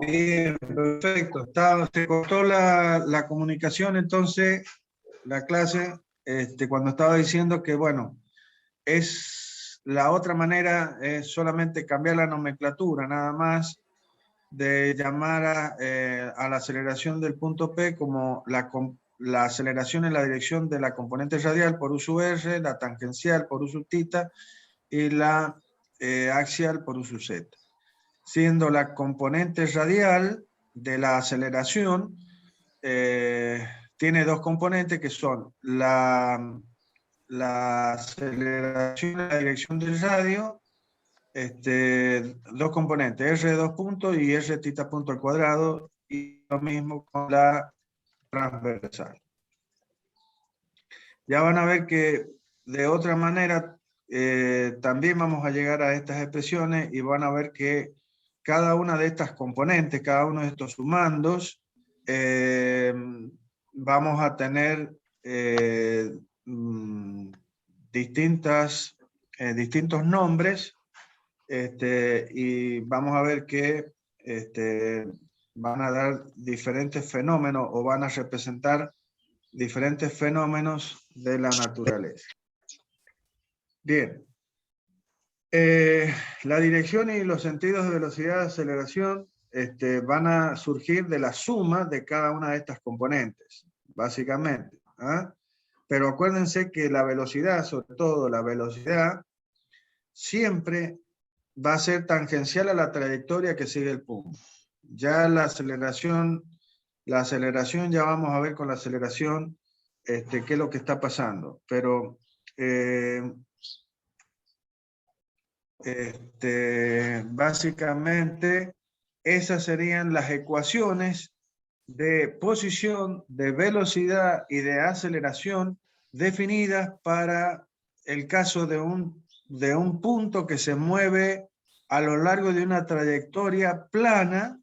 Bien, perfecto. Se cortó la comunicación, entonces, la clase, cuando estaba diciendo que, bueno, es la otra manera, es solamente cambiar la nomenclatura, nada más, de llamar a la aceleración del punto P como la aceleración en la dirección de la componente radial por U sub R, la tangencial por U sub θ y la axial por U sub Z. Siendo la componente radial de la aceleración, tiene dos componentes que son la aceleración en la dirección del radio, dos componentes, R2 puntos y R θ punto al cuadrado, y lo mismo con la transversal. Ya van a ver que de otra manera también vamos a llegar a estas expresiones y van a ver que cada una de estas componentes, cada uno de estos sumandos, vamos a tener distintos nombres, y vamos a ver que van a dar diferentes fenómenos o van a representar diferentes fenómenos de la naturaleza. Bien. La dirección y los sentidos de velocidad de aceleración van a surgir de la suma de cada una de estas componentes, básicamente. ¿Ah? Pero acuérdense que la velocidad, sobre todo la velocidad, siempre va a ser tangencial a la trayectoria que sigue el punto. Ya la aceleración ya vamos a ver con la aceleración qué es lo que está pasando. Pero básicamente esas serían las ecuaciones de posición, de velocidad y de aceleración definidas para el caso de un punto que se mueve a lo largo de una trayectoria plana,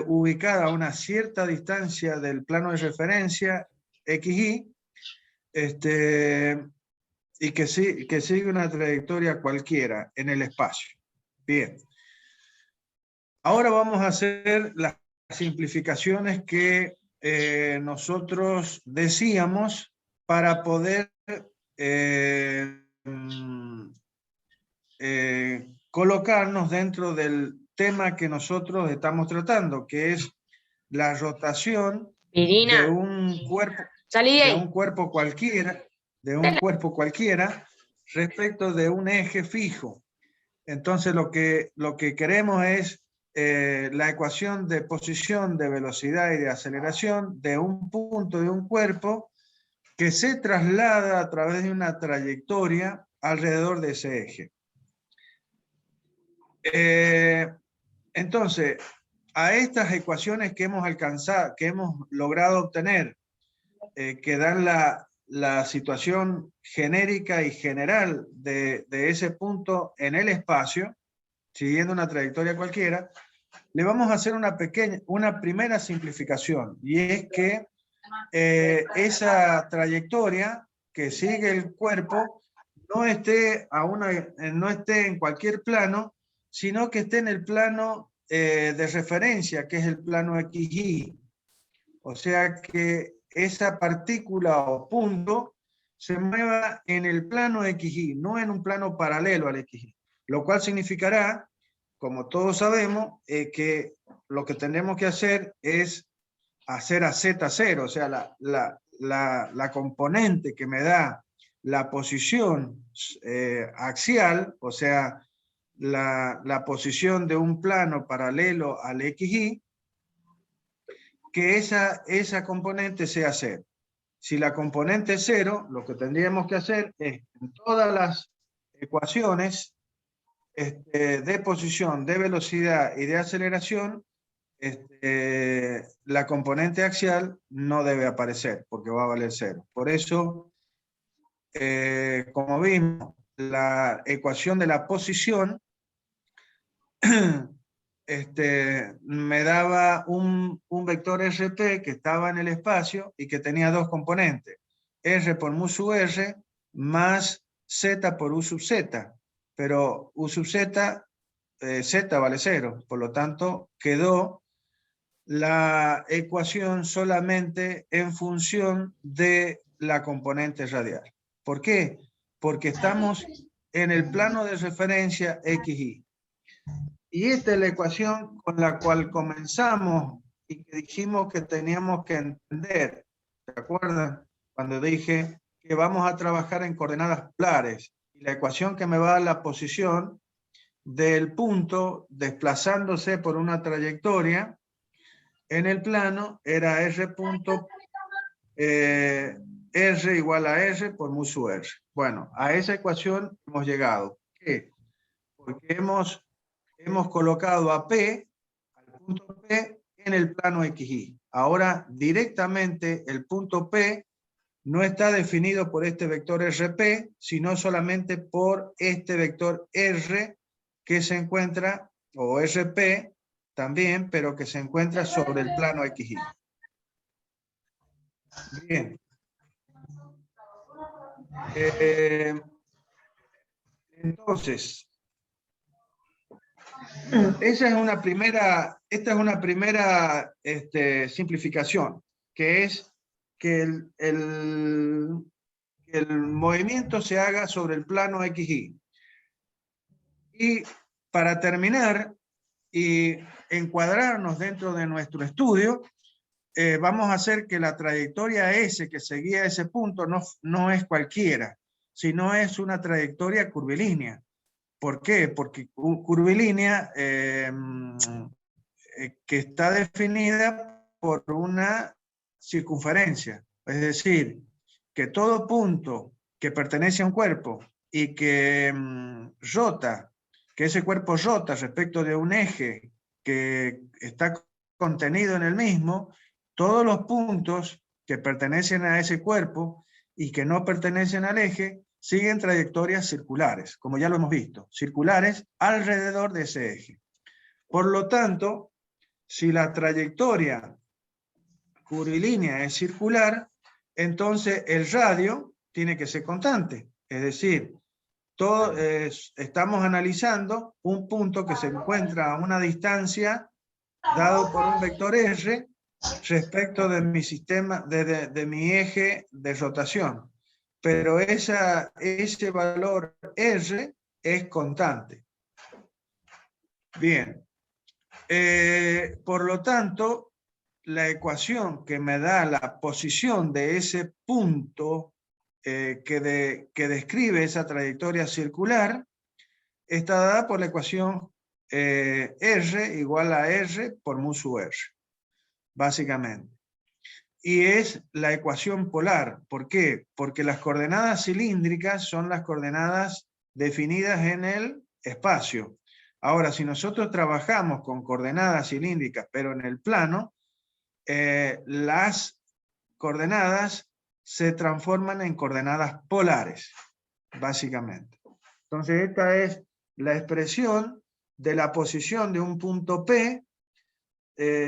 ubicada a una cierta distancia del plano de referencia, XY, y que sigue una trayectoria cualquiera en el espacio. Bien. Ahora vamos a hacer las simplificaciones que nosotros decíamos para poder colocarnos dentro del tema que nosotros estamos tratando, que es la rotación de un cuerpo cualquiera respecto de un eje fijo. Entonces lo que queremos es la ecuación de posición, de velocidad y de aceleración de un punto de un cuerpo que se traslada a través de una trayectoria alrededor de ese eje. Entonces, a estas ecuaciones que hemos alcanzado, que hemos logrado obtener, que dan la situación genérica y general de ese punto en el espacio, siguiendo una trayectoria cualquiera, le vamos a hacer una primera simplificación, y es que esa trayectoria que sigue el cuerpo no esté en cualquier plano, sino que esté en el plano de referencia, que es el plano XY. O sea que esa partícula o punto se mueva en el plano XY, no en un plano paralelo al XY. Lo cual significará, como todos sabemos, que lo que tenemos que hacer es hacer a Z0, o sea, la componente que me da la posición axial, o sea, la posición de un plano paralelo al XY, que esa componente sea 0. Si la componente es 0, lo que tendríamos que hacer es, en todas las ecuaciones de posición, de velocidad y de aceleración, la componente axial no debe aparecer, porque va a valer 0. Por eso, como vimos, la ecuación de la posición me daba un vector RP que estaba en el espacio y que tenía dos componentes, R por mu sub R más Z por U sub Z, pero U sub Z z vale 0. Por lo tanto, quedó la ecuación solamente en función de la componente radial. ¿Por qué? Porque estamos en el plano de referencia XY. Y esta es la ecuación con la cual comenzamos y que dijimos que teníamos que entender. ¿Se acuerdan? Cuando dije que vamos a trabajar en coordenadas polares. Y la ecuación que me va a dar la posición del punto desplazándose por una trayectoria en el plano era R punto R igual a R por mu sub R. Bueno, a esa ecuación hemos llegado. ¿Por qué? Porque hemos colocado a P, al punto P, en el plano XY. Ahora, directamente, el punto P no está definido por este vector RP, sino solamente por este vector R que se encuentra, o RP también, pero que se encuentra sobre el plano XY. Bien. Entonces, esta es una primera simplificación, que es que el movimiento se haga sobre el plano XY. Y para terminar y encuadrarnos dentro de nuestro estudio, vamos a hacer que la trayectoria S que seguía ese punto no es cualquiera, sino es una trayectoria curvilínea. ¿Por qué? Porque curvilínea que está definida por una circunferencia. Es decir, que todo punto que pertenece a un cuerpo y que rota, que ese cuerpo rota respecto de un eje que está contenido en el mismo, todos los puntos que pertenecen a ese cuerpo y que no pertenecen al eje siguen trayectorias circulares, como ya lo hemos visto, circulares alrededor de ese eje. Por lo tanto, si la trayectoria curvilínea es circular, entonces el radio tiene que ser constante. Es decir, estamos analizando un punto que se encuentra a una distancia dado por un vector R respecto de mi sistema, de mi eje de rotación. Pero ese valor R es constante. Bien. Por lo tanto, la ecuación que me da la posición de ese punto que describe esa trayectoria circular está dada por la ecuación R igual a R por mu sub R, básicamente. Y es la ecuación polar. ¿Por qué? Porque las coordenadas cilíndricas son las coordenadas definidas en el espacio. Ahora, si nosotros trabajamos con coordenadas cilíndricas, pero en el plano, las coordenadas se transforman en coordenadas polares, básicamente. Entonces, esta es la expresión de la posición de un punto P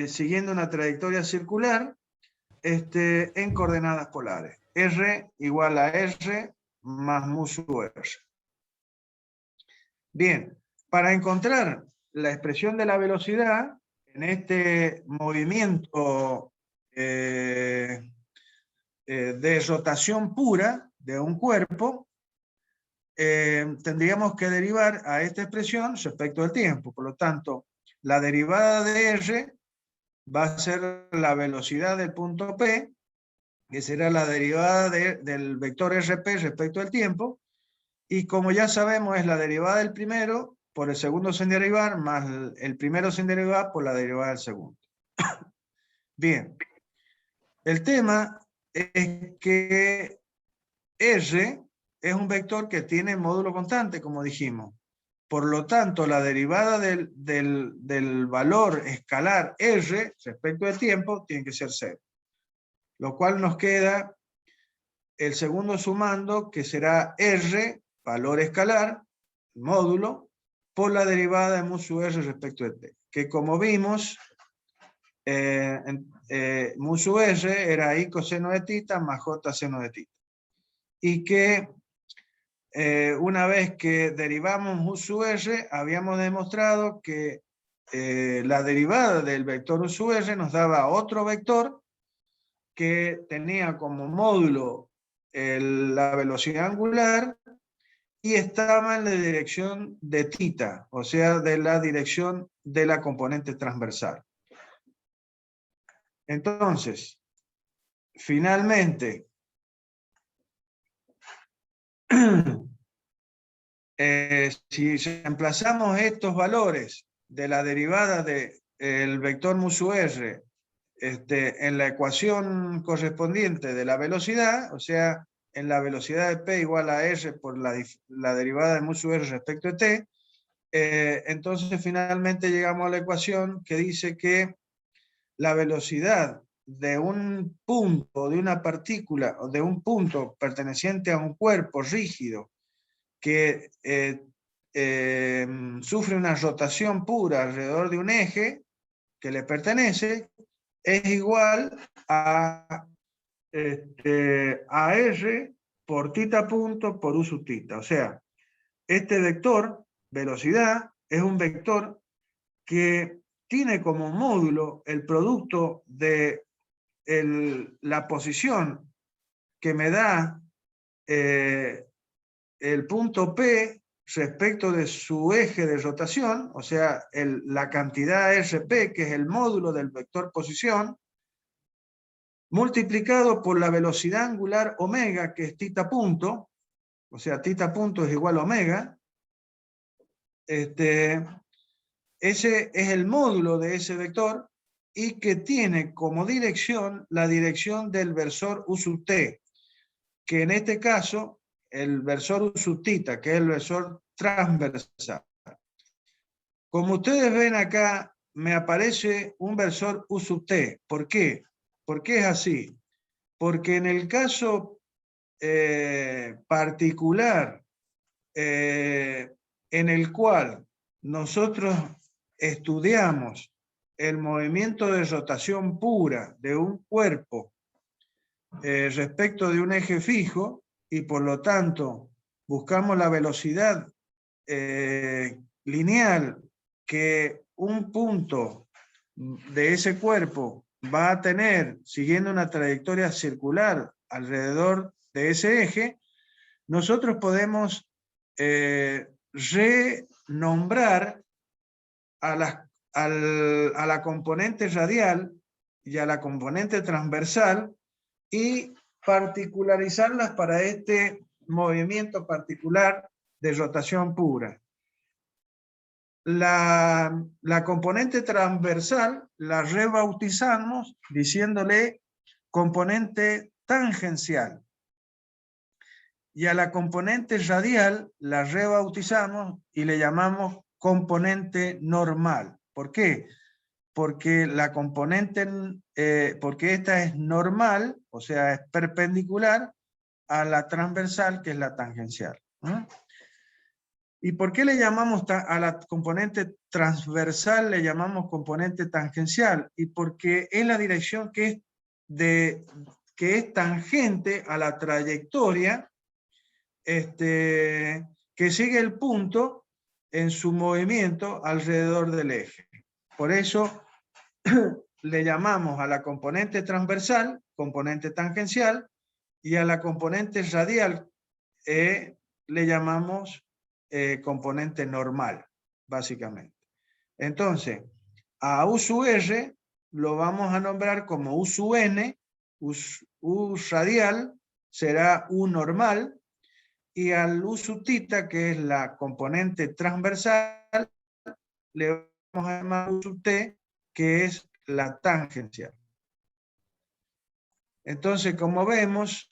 siguiendo una trayectoria circular en coordenadas polares. R igual a R más mu sub R. Bien, para encontrar la expresión de la velocidad en este movimiento de rotación pura de un cuerpo, tendríamos que derivar a esta expresión respecto al tiempo. Por lo tanto, la derivada de R va a ser la velocidad del punto P, que será la derivada del vector RP respecto al tiempo, y como ya sabemos es la derivada del primero por el segundo sin derivar, más el primero sin derivar por la derivada del segundo. Bien, el tema es que R es un vector que tiene módulo constante, como dijimos. Por lo tanto, la derivada del valor escalar R respecto al tiempo tiene que ser 0. Lo cual nos queda el segundo sumando, que será R, valor escalar, módulo, por la derivada de mu sub R respecto de t. Que como vimos, mu sub R era I coseno de tita más J seno de tita. Y que una vez que derivamos U sub R, habíamos demostrado que la derivada del vector U sub R nos daba otro vector que tenía como módulo la velocidad angular y estaba en la dirección de θ, o sea, de la dirección de la componente transversal. Entonces, finalmente, si reemplazamos estos valores de la derivada del vector mu sub r en la ecuación correspondiente de la velocidad, o sea, en la velocidad de P igual a R por la derivada de mu sub R respecto de T, entonces finalmente llegamos a la ecuación que dice que la velocidad de un punto, de una partícula, o de un punto perteneciente a un cuerpo rígido que sufre una rotación pura alrededor de un eje que le pertenece, es igual a R por θ punto por U sub θ. O sea, este vector, velocidad, es un vector que tiene como módulo el producto de la posición que me da el punto P respecto de su eje de rotación, o sea, la cantidad RP, que es el módulo del vector posición, multiplicado por la velocidad angular omega, que es θ punto, o sea, θ punto es igual a omega. Ese es el módulo de ese vector y que tiene como dirección la dirección del versor U sub t, que en este caso, el versor U sub θ, que es el versor transversal. Como ustedes ven acá, me aparece un versor U sub t. ¿Por qué? ¿Por qué es así? Porque en el caso particular en el cual nosotros estudiamos el movimiento de rotación pura de un cuerpo respecto de un eje fijo y por lo tanto buscamos la velocidad lineal que un punto de ese cuerpo va a tener siguiendo una trayectoria circular alrededor de ese eje, nosotros podemos renombrar a la componente radial y a la componente transversal y particularizarlas para este movimiento particular de rotación pura. La componente transversal la rebautizamos diciéndole componente tangencial. Y a la componente radial la rebautizamos y le llamamos componente normal. ¿Por qué? Porque la componente, porque esta es normal, o sea, es perpendicular a la transversal, que es la tangencial. ¿Y por qué le llamamos a la componente transversal, le llamamos componente tangencial? Y porque es la dirección que es tangente a la trayectoria que sigue el punto en su movimiento alrededor del eje. Por eso le llamamos a la componente transversal componente tangencial y a la componente radial le llamamos componente normal, básicamente. Entonces, a U sub R lo vamos a nombrar como U sub N, U radial será U normal, y al U sub θ, que es la componente transversal, le vamos a llamar U sub t, que es la tangencial. Entonces, como vemos,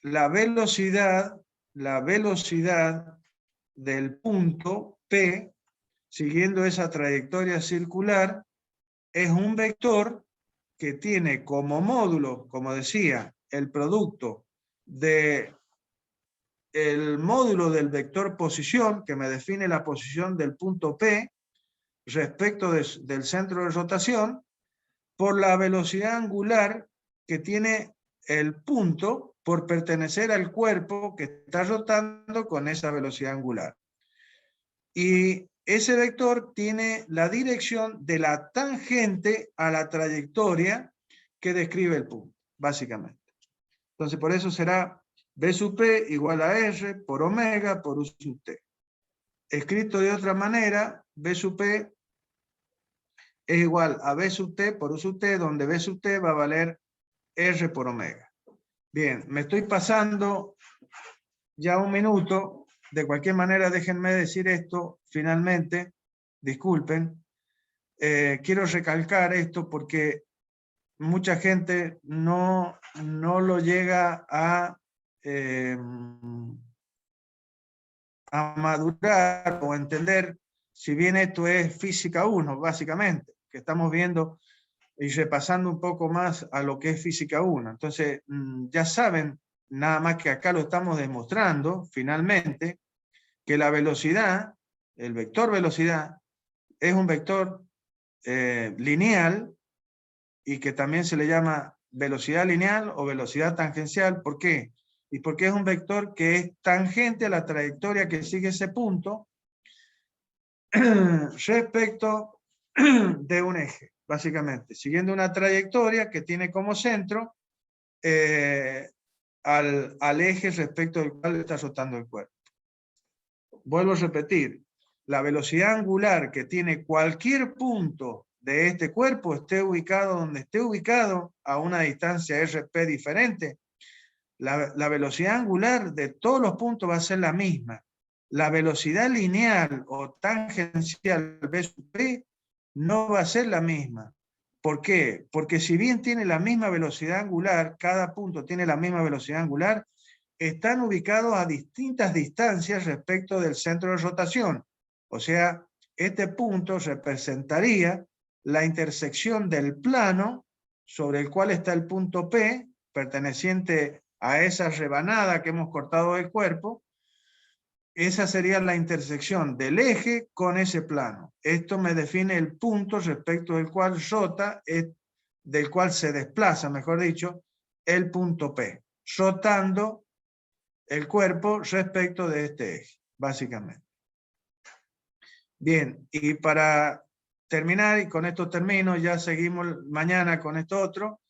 la velocidad del punto P, siguiendo esa trayectoria circular, es un vector que tiene como módulo, como decía, el producto de el módulo del vector posición, que me define la posición del punto P respecto del centro de rotación, por la velocidad angular que tiene el punto por pertenecer al cuerpo que está rotando con esa velocidad angular. Y ese vector tiene la dirección de la tangente a la trayectoria que describe el punto, básicamente. Entonces, por eso será B sub P igual a R por omega por U sub T. Escrito de otra manera, B sub P es igual a B sub T por U sub T, donde B sub T va a valer R por omega. Bien, me estoy pasando ya un minuto. De cualquier manera, déjenme decir esto finalmente. Disculpen. Quiero recalcar esto porque mucha gente no lo llega a madurar o entender, si bien esto es física 1, básicamente, que estamos viendo y repasando un poco más a lo que es física 1. Entonces, ya saben, nada más que acá lo estamos demostrando, finalmente, que la velocidad, el vector velocidad, es un vector lineal y que también se le llama velocidad lineal o velocidad tangencial. ¿Por qué? Y porque es un vector que es tangente a la trayectoria que sigue ese punto respecto de un eje, básicamente, siguiendo una trayectoria que tiene como centro al eje respecto del cual está rotando el cuerpo. Vuelvo a repetir, la velocidad angular que tiene cualquier punto de este cuerpo, esté ubicado donde esté ubicado, a una distancia RP diferente, la velocidad angular de todos los puntos va a ser la misma. La velocidad lineal o tangencial B sub P no va a ser la misma. ¿Por qué? Porque si bien tiene la misma velocidad angular, cada punto tiene la misma velocidad angular, están ubicados a distintas distancias respecto del centro de rotación. O sea, este punto representaría la intersección del plano sobre el cual está el punto P, perteneciente a esa rebanada que hemos cortado del cuerpo. Esa sería la intersección del eje con ese plano. Esto me define el punto respecto del cual rota, del cual se desplaza, mejor dicho, el punto P, rotando el cuerpo respecto de este eje, básicamente. Bien, y para terminar, y con esto termino, ya seguimos mañana con esto otro,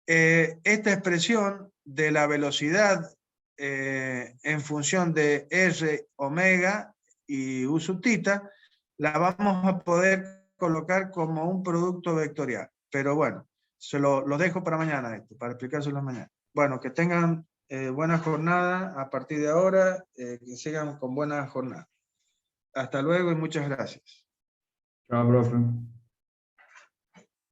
esta expresión de la velocidad en función de R omega y U sub tita, la vamos a poder colocar como un producto vectorial. Pero bueno, se lo dejo para mañana esto, para explicárselo mañana. Bueno, que tengan buena jornada a partir de ahora, que sigan con buena jornada. Hasta luego y muchas gracias. Chao, profe.